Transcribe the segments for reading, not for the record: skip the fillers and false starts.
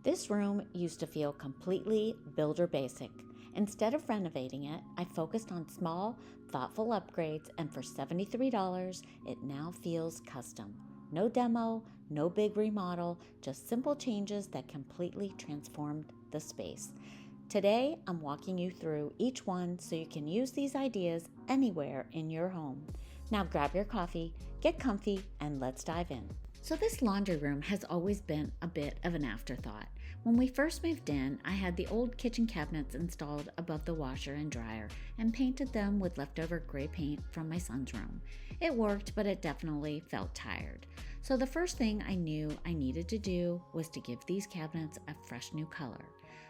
This room used to feel completely builder basic. Instead of renovating it, I focused on small, thoughtful upgrades, and for $73, it now feels custom. No demo, no big remodel, just simple changes that completely transformed the space. Today, I'm walking you through each one so you can use these ideas anywhere in your home. Now grab your coffee, get comfy, and let's dive in. So this laundry room has always been a bit of an afterthought. When we first moved in, I had the old kitchen cabinets installed above the washer and dryer and painted them with leftover gray paint from my son's room. It worked, but it definitely felt tired. So the first thing I knew I needed to do was to give these cabinets a fresh new color.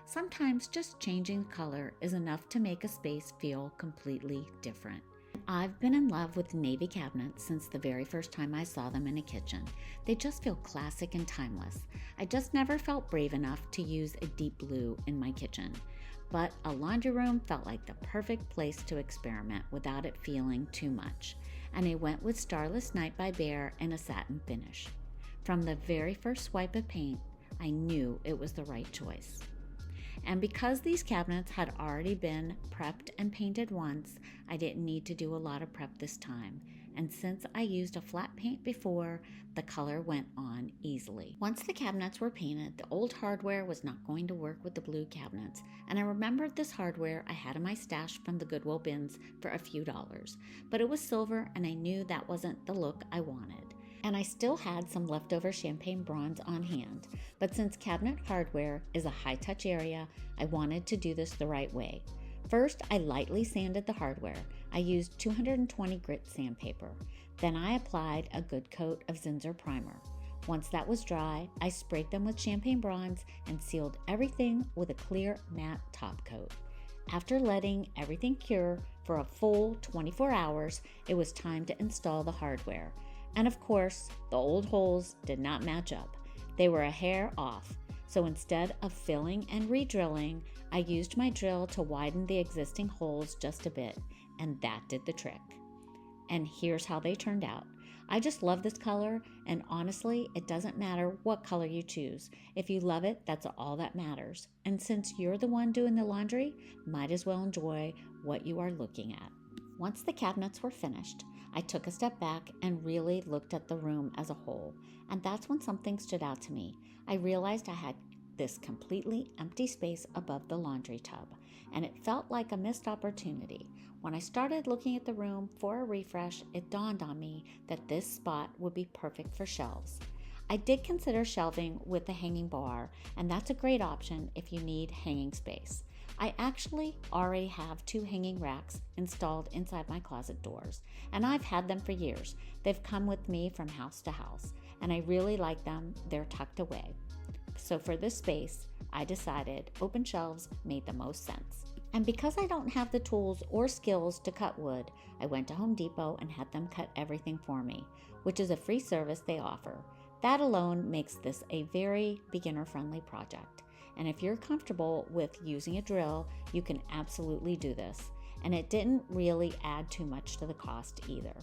Sometimes just changing the color is enough to make a space feel completely different. I've been in love with navy cabinets since the very first time I saw them in a kitchen. They just feel classic and timeless. I just never felt brave enough to use a deep blue in my kitchen. But a laundry room felt like the perfect place to experiment without it feeling too much. And I went with Starless Night by Behr in a satin finish. From the very first swipe of paint, I knew it was the right choice. And because these cabinets had already been prepped and painted once, I didn't need to do a lot of prep this time. And since I used a flat paint before, the color went on easily. Once the cabinets were painted, the old hardware was not going to work with the blue cabinets. And I remembered this hardware I had in my stash from the Goodwill bins for a few dollars. But it was silver, and I knew that wasn't the look I wanted. And I still had some leftover champagne bronze on hand. But since cabinet hardware is a high-touch area, I wanted to do this the right way. First, I lightly sanded the hardware. I used 220 grit sandpaper. Then I applied a good coat of Zinsser primer. Once that was dry, I sprayed them with champagne bronze and sealed everything with a clear matte top coat. After letting everything cure for a full 24 hours, it was time to install the hardware. And of course, the old holes did not match up. They were a hair off. So instead of filling and re-drilling, I used my drill to widen the existing holes just a bit, and that did the trick. And here's how they turned out. I just love this color, and honestly, it doesn't matter what color you choose. If you love it, that's all that matters. And since you're the one doing the laundry, might as well enjoy what you are looking at. Once the cabinets were finished, I took a step back and really looked at the room as a whole, and that's when something stood out to me. I realized I had this completely empty space above the laundry tub, and it felt like a missed opportunity. When I started looking at the room for a refresh, it dawned on me that this spot would be perfect for shelves. I did consider shelving with the hanging bar, and that's a great option if you need hanging space. I actually already have 2 hanging racks installed inside my closet doors, and I've had them for years. They've come with me from house to house, and I really like them. They're tucked away. So for this space, I decided open shelves made the most sense. And because I don't have the tools or skills to cut wood, I went to Home Depot and had them cut everything for me, which is a free service they offer. That alone makes this a very beginner-friendly project. And if you're comfortable with using a drill, you can absolutely do this. And it didn't really add too much to the cost either.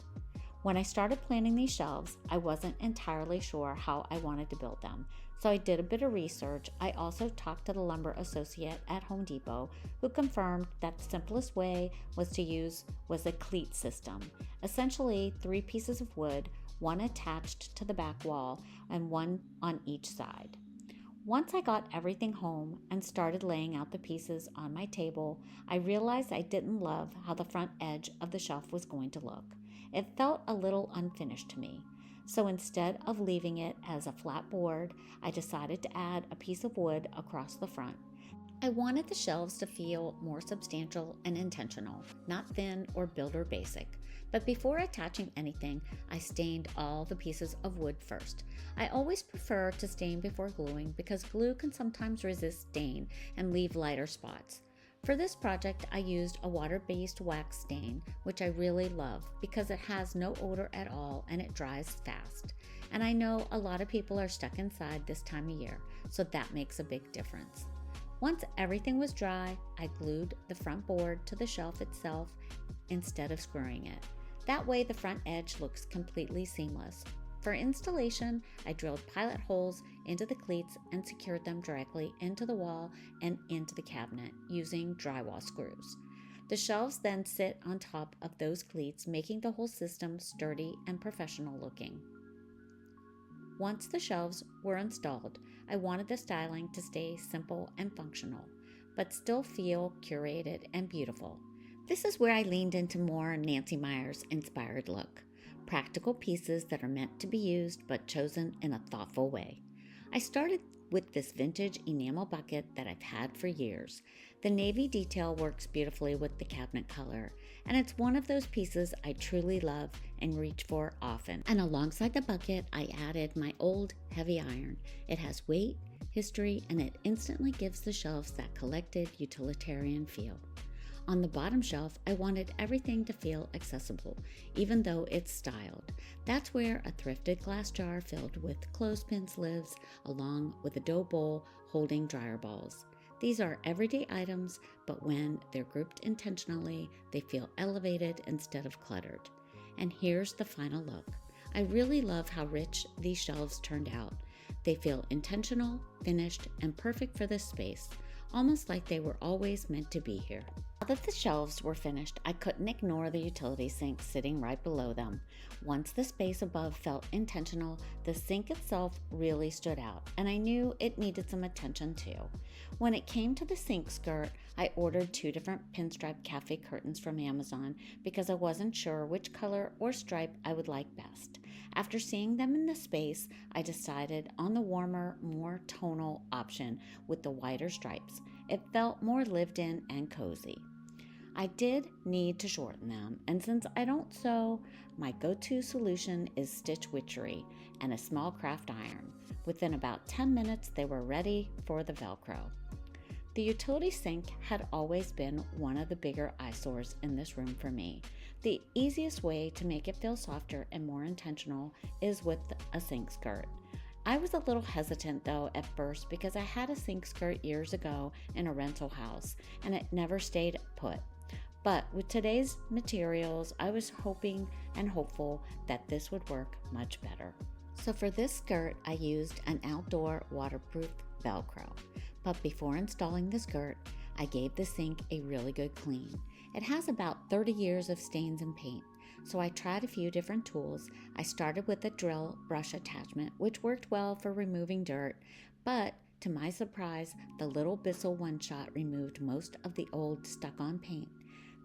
When I started planning these shelves, I wasn't entirely sure how I wanted to build them. So I did a bit of research. I also talked to the lumber associate at Home Depot, who confirmed that the simplest way was a cleat system. Essentially 3 pieces of wood, one attached to the back wall and one on each side. Once I got everything home and started laying out the pieces on my table, I realized I didn't love how the front edge of the shelf was going to look. It felt a little unfinished to me. So instead of leaving it as a flat board, I decided to add a piece of wood across the front. I wanted the shelves to feel more substantial and intentional, not thin or builder basic. But before attaching anything, I stained all the pieces of wood first. I always prefer to stain before gluing because glue can sometimes resist stain and leave lighter spots. For this project, I used a water-based wax stain, which I really love because it has no odor at all and it dries fast. And I know a lot of people are stuck inside this time of year, so that makes a big difference. Once everything was dry, I glued the front board to the shelf itself instead of screwing it. That way the front edge looks completely seamless. For installation, I drilled pilot holes into the cleats and secured them directly into the wall and into the cabinet using drywall screws. The shelves then sit on top of those cleats, making the whole system sturdy and professional looking. Once the shelves were installed, I wanted the styling to stay simple and functional, but still feel curated and beautiful. This is where I leaned into more Nancy Meyers inspired look. Practical pieces that are meant to be used but chosen in a thoughtful way. I started with this vintage enamel bucket that I've had for years. The navy detail works beautifully with the cabinet color, and it's one of those pieces I truly love and reach for often. And alongside the bucket, I added my old heavy iron. It has weight, history, and it instantly gives the shelves that collected utilitarian feel. On the bottom shelf, I wanted everything to feel accessible, even though it's styled. That's where a thrifted glass jar filled with clothespins lives, along with a dough bowl holding dryer balls. These are everyday items, but when they're grouped intentionally, they feel elevated instead of cluttered. And here's the final look. I really love how rich these shelves turned out. They feel intentional, finished, and perfect for this space, almost like they were always meant to be here. Now that the shelves were finished, I couldn't ignore the utility sink sitting right below them. Once the space above felt intentional, the sink itself really stood out, and I knew it needed some attention too. When it came to the sink skirt, I ordered 2 different pinstripe cafe curtains from Amazon because I wasn't sure which color or stripe I would like best. After seeing them in the space, I decided on the warmer, more tonal option with the wider stripes. It felt more lived in and cozy. I did need to shorten them, and since I don't sew, my go-to solution is stitch witchery and a small craft iron. Within about 10 minutes, they were ready for the Velcro. The utility sink had always been one of the bigger eyesores in this room for me. The easiest way to make it feel softer and more intentional is with a sink skirt. I was a little hesitant though at first because I had a sink skirt years ago in a rental house and it never stayed put. But with today's materials, I was hoping and hopeful that this would work much better. So for this skirt, I used an outdoor waterproof Velcro. But before installing the skirt, I gave the sink a really good clean. It has about 30 years of stains and paint, so I tried a few different tools. I started with a drill brush attachment, which worked well for removing dirt, but to my surprise, the little Bissell one-shot removed most of the old stuck-on paint.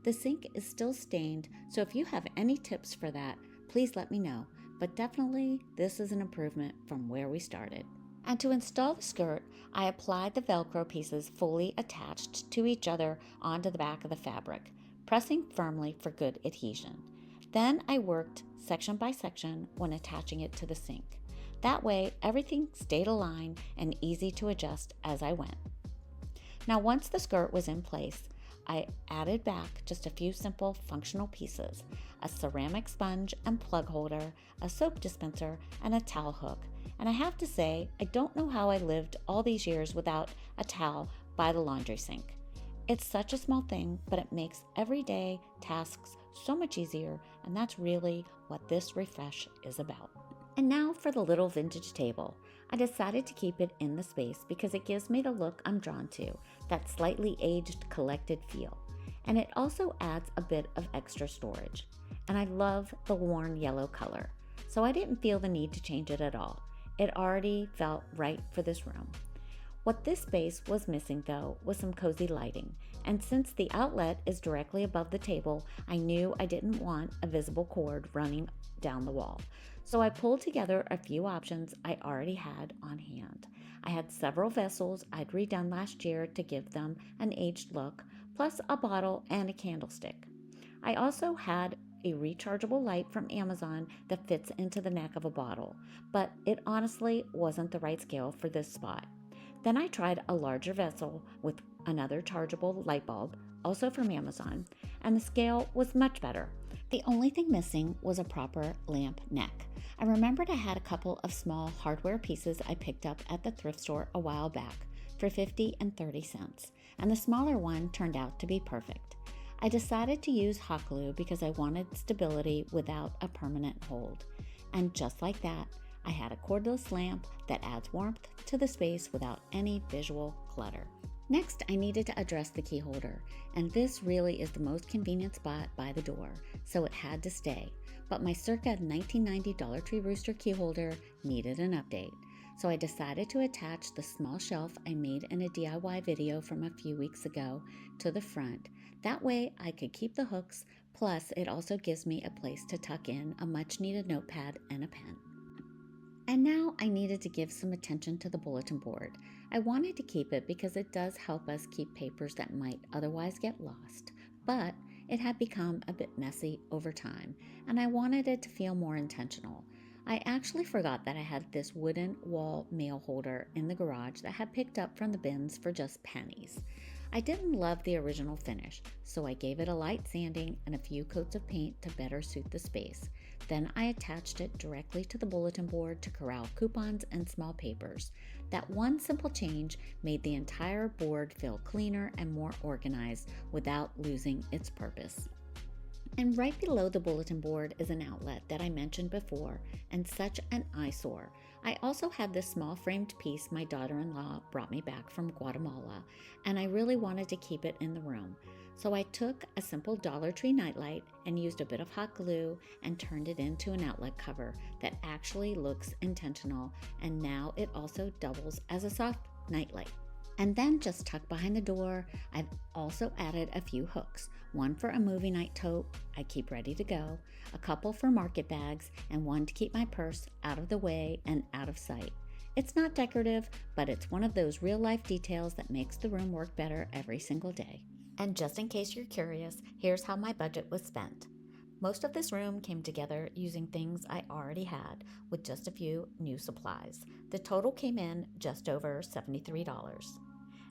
The sink is still stained, so if you have any tips for that, please let me know, but definitely this is an improvement from where we started. And to install the skirt, I applied the Velcro pieces fully attached to each other onto the back of the fabric, pressing firmly for good adhesion. Then I worked section by section when attaching it to the sink. That way, everything stayed aligned and easy to adjust as I went. Now, once the skirt was in place, I added back just a few simple functional pieces: a ceramic sponge and plug holder, a soap dispenser, and a towel hook. And I have to say, I don't know how I lived all these years without a towel by the laundry sink. It's such a small thing, but it makes everyday tasks so much easier, and that's really what this refresh is about. And now for the little vintage table. I decided to keep it in the space because it gives me the look I'm drawn to, that slightly aged, collected feel. And it also adds a bit of extra storage. And I love the worn yellow color, so I didn't feel the need to change it at all. It already felt right for this room. What this space was missing, though, was some cozy lighting. And since the outlet is directly above the table, I knew I didn't want a visible cord running down the wall. So I pulled together a few options I already had on hand. I had several vessels I'd redone last year to give them an aged look, plus a bottle and a candlestick. I also had a rechargeable light from Amazon that fits into the neck of a bottle, but it honestly wasn't the right scale for this spot. Then I tried a larger vessel with another chargeable light bulb, also from Amazon, and the scale was much better. The only thing missing was a proper lamp neck. I remembered I had a couple of small hardware pieces I picked up at the thrift store a while back for 50 and 30 cents, and the smaller one turned out to be perfect. I decided to use hot glue because I wanted stability without a permanent hold. And just like that, I had a cordless lamp that adds warmth to the space without any visual clutter. Next, I needed to address the key holder, and this really is the most convenient spot by the door, so it had to stay. But my circa 1990 Dollar Tree Rooster key holder needed an update, so I decided to attach the small shelf I made in a DIY video from a few weeks ago to the front. That way I could keep the hooks, plus it also gives me a place to tuck in a much needed notepad and a pen. And now I needed to give some attention to the bulletin board. I wanted to keep it because it does help us keep papers that might otherwise get lost, but it had become a bit messy over time, and I wanted it to feel more intentional. I actually forgot that I had this wooden wall mail holder in the garage that I had picked up from the bins for just pennies. I didn't love the original finish, so I gave it a light sanding and a few coats of paint to better suit the space. Then I attached it directly to the bulletin board to corral coupons and small papers. That one simple change made the entire board feel cleaner and more organized without losing its purpose. And right below the bulletin board is an outlet that I mentioned before, and such an eyesore. I also had this small framed piece my daughter-in-law brought me back from Guatemala, and I really wanted to keep it in the room. So I took a simple Dollar Tree nightlight and used a bit of hot glue and turned it into an outlet cover that actually looks intentional, and now it also doubles as a soft nightlight. And then just tucked behind the door, I've also added a few hooks, one for a movie night tote I keep ready to go, a couple for market bags, and one to keep my purse out of the way and out of sight. It's not decorative, but it's one of those real-life details that makes the room work better every single day. And just in case you're curious, here's how my budget was spent. Most of this room came together using things I already had, with just a few new supplies. The total came in just over $73.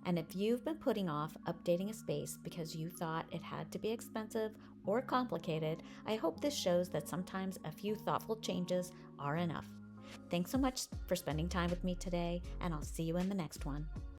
And if you've been putting off updating a space because you thought it had to be expensive or complicated, I hope this shows that sometimes a few thoughtful changes are enough. Thanks so much for spending time with me today, and I'll see you in the next one.